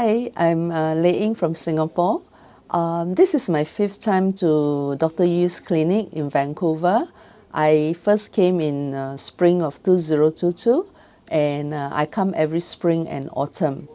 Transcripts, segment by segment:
Hi, I'm Lei Ying from Singapore. This is my 5th time to Dr. Yu's clinic in Vancouver. I first came in spring of 2022 and I come every spring and autumn.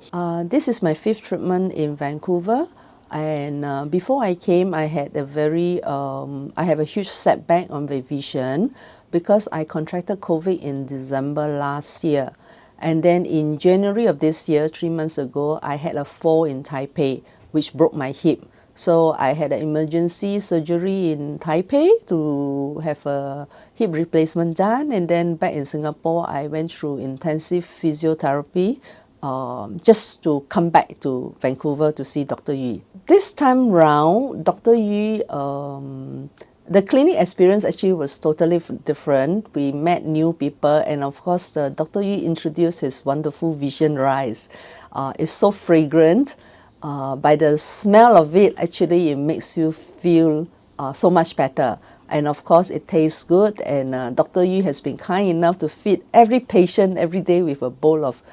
This is my 5th treatment in Vancouver, and before I came I had I have a huge setback on my vision because I contracted COVID in December last year. And then in January of this year, 3 months ago, I had a fall in Taipei, which broke my hip. So I had an emergency surgery in Taipei to have a hip replacement done. And then back in Singapore, I went through intensive physiotherapy just to come back to Vancouver to see Dr. Yu. This time round, Dr. Yu, the clinic experience actually was totally different. We met new people, and of course, Dr. Yu introduced his wonderful Vision Rice. It's so fragrant. By the smell of it, actually, it makes you feel so much better. And of course, it tastes good. And Dr. Yu has been kind enough to feed every patient every day with a bowl of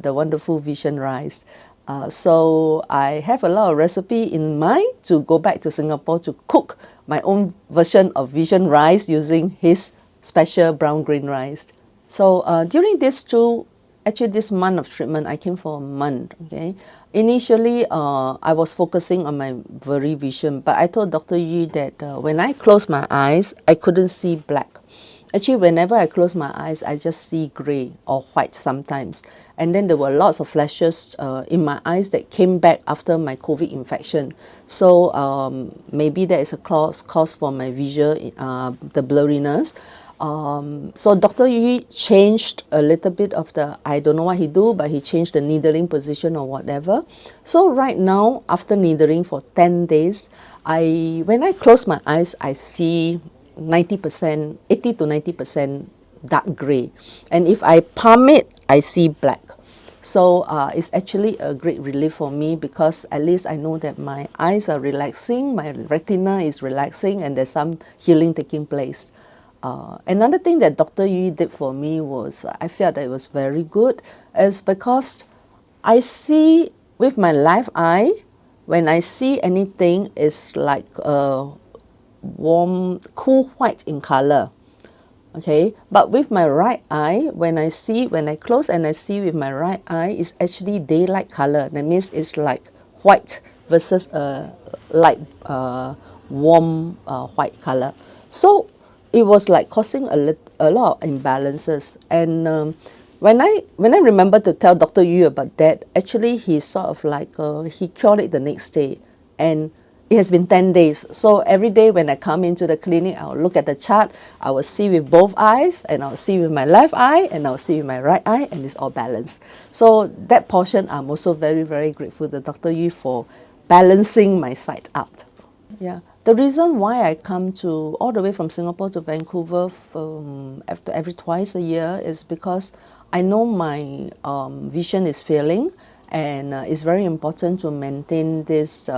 the wonderful Vision Rice. So I have a lot of recipe in mind to go back to Singapore to cook my own version of Vision Rice using his special brown grain rice. So during this month of treatment, I came for a month. Okay, initially I was focusing on my blurry vision, but I told Dr. Yu that when I closed my eyes, I couldn't see black. Actually, whenever I close my eyes, I just see gray or white sometimes. And then there were lots of flashes in my eyes that came back after my COVID infection. So maybe that is a cause for my vision, the blurriness. So Dr. Yu changed a little bit of I don't know what he do, but he changed the needling position or whatever. So right now, after needling for 10 days, when I close my eyes, I see 80 to 90% dark gray, and if I palm it, I see black. So it's actually a great relief for me because at least I know that my eyes are relaxing, my retina is relaxing, and there's some healing taking place. Another thing that Dr. Yu did for me was I felt that it was very good is because I see with my left eye, when I see anything, it's like warm, cool white in color. Okay, but with my right eye, when I close and I see with my right eye, it's actually daylight color. That means it's like white versus a light, warm white color. So it was like causing a lot of imbalances. And when I remember to tell Dr. Yu about that, actually he sort of like he cured it the next day, and it has been 10 days. So every day when I come into the clinic, I'll look at the chart, I will see with both eyes, and I'll see with my left eye, and I'll see with my right eye, and it's all balanced. So that portion, I'm also very, very grateful to Dr. Yu for balancing my sight out. Yeah. The reason why I come all the way from Singapore to Vancouver every twice a year is because I know my vision is failing, and it's very important to maintain this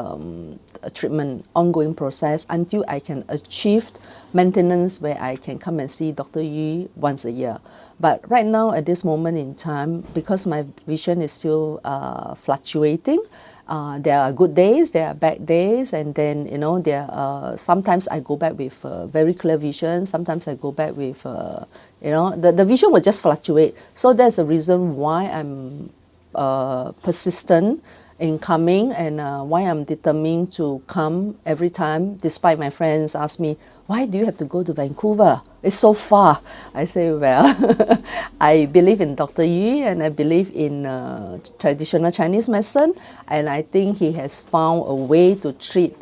treatment ongoing process until I can achieve maintenance where I can come and see Dr. Yu once a year. But right now at this moment in time, because my vision is still fluctuating, there are good days, there are bad days, and then sometimes I go back with very clear vision, sometimes I go back with the vision will just fluctuate. So that's the reason why I'm persistent in coming, and why I'm determined to come every time, despite my friends ask me, why do you have to go to Vancouver? It's so far. I say, well, I believe in Dr. Yu, and I believe in traditional Chinese medicine, and I think he has found a way to treat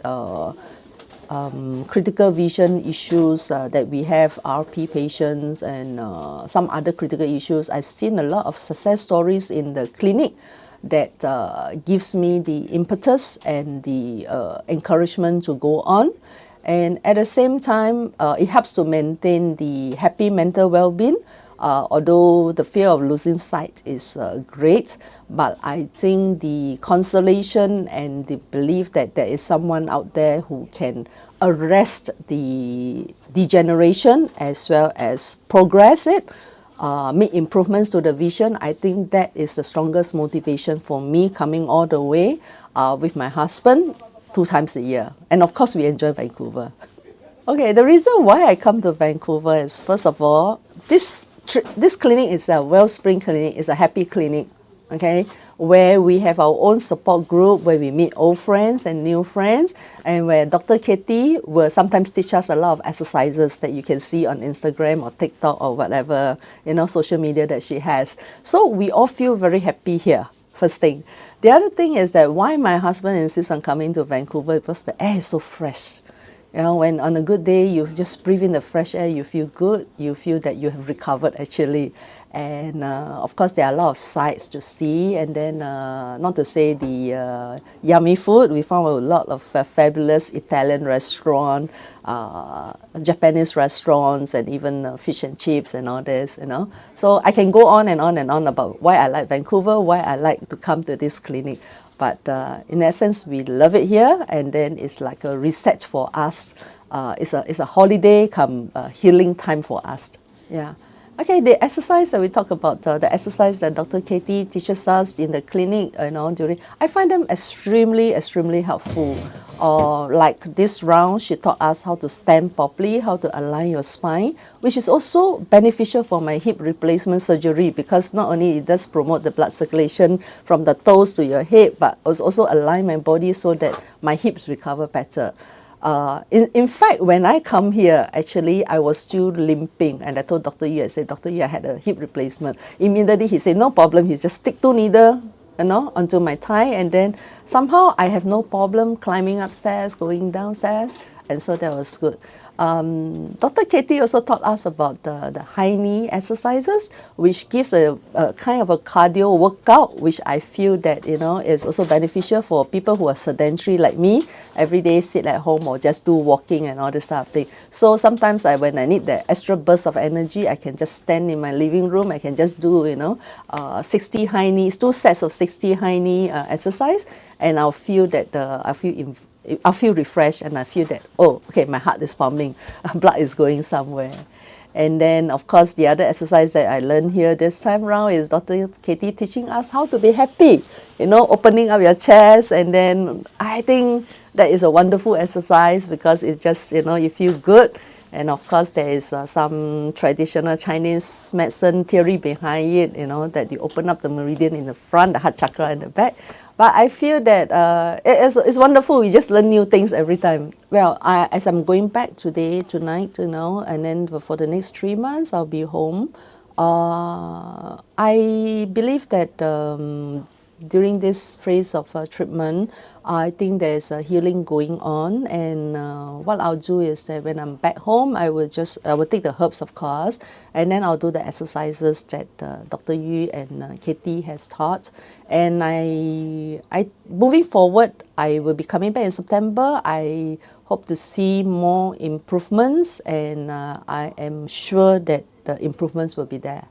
critical vision issues that we have, RP patients, and some other critical issues. I've seen a lot of success stories in the clinic that gives me the impetus and the encouragement to go on. And at the same time, it helps to maintain the happy mental well-being. Although the fear of losing sight is great, but I think the consolation and the belief that there is someone out there who can arrest the degeneration as well as progress it make improvements to the vision, I think that is the strongest motivation for me coming all the way with my husband 2 times a year. And of course, we enjoy Vancouver. Okay, the reason why I come to Vancouver is, first of all, this clinic is a Wellspring clinic, it's a happy clinic, okay, where we have our own support group, where we meet old friends and new friends, and where Dr. Katie will sometimes teach us a lot of exercises that you can see on Instagram or TikTok or whatever, social media that she has. So we all feel very happy here, first thing. The other thing is that why my husband insists on coming to Vancouver, because the air is so fresh. When on a good day, you just breathe in the fresh air, you feel good, you feel that you have recovered actually. And of course, there are a lot of sights to see. And then, not to say the yummy food, we found a lot of fabulous Italian restaurants, Japanese restaurants, and even fish and chips and all this, So I can go on and on and on about why I like Vancouver, why I like to come to this clinic. But in essence, we love it here, and then it's like a reset for us. It's a holiday come healing time for us. Yeah. Okay, the exercise that we talk about, the exercise that Dr. Katie teaches us in the clinic, I find them extremely, extremely helpful. Like this round, she taught us how to stand properly, how to align your spine, which is also beneficial for my hip replacement surgery, because not only it does promote the blood circulation from the toes to your head, but also align my body so that my hips recover better. In fact, when I come here, actually, I was still limping. And I told Dr. Yu, I said, Dr. Yu, I had a hip replacement. Immediately, he said, no problem. He just stick 2 needles, onto my thigh. And then somehow I have no problem climbing upstairs, going downstairs. And so that was good. Dr. Katie also taught us about the high knee exercises, which gives a kind of a cardio workout, which I feel that, is also beneficial for people who are sedentary like me, every day sit at home or just do walking and all this type of thing. So sometimes when I need the extra burst of energy, I can just stand in my living room. I can just do, 60 high knees, 2 sets of 60 high knee exercise, and I'll feel that I'll feel refreshed, and I feel that, oh, okay, my heart is pumping, blood is going somewhere. And then, of course, the other exercise that I learned here this time around is Dr. Katie teaching us how to be happy, opening up your chest. And then I think that is a wonderful exercise, because it just, you feel good. And of course, there is some traditional Chinese medicine theory behind it, that you open up the meridian in the front, the heart chakra in the back. But I feel that it's wonderful. We just learn new things every time. Well, as I'm going back tonight, and then for the next 3 months, I'll be home. I believe that during this phase of treatment, I think there's a healing going on, and what I'll do is that when I'm back home, I will take the herbs, of course, and then I'll do the exercises that Dr. Yu and Katie has taught. And I moving forward, I will be coming back in September. I hope to see more improvements, and I am sure that the improvements will be there.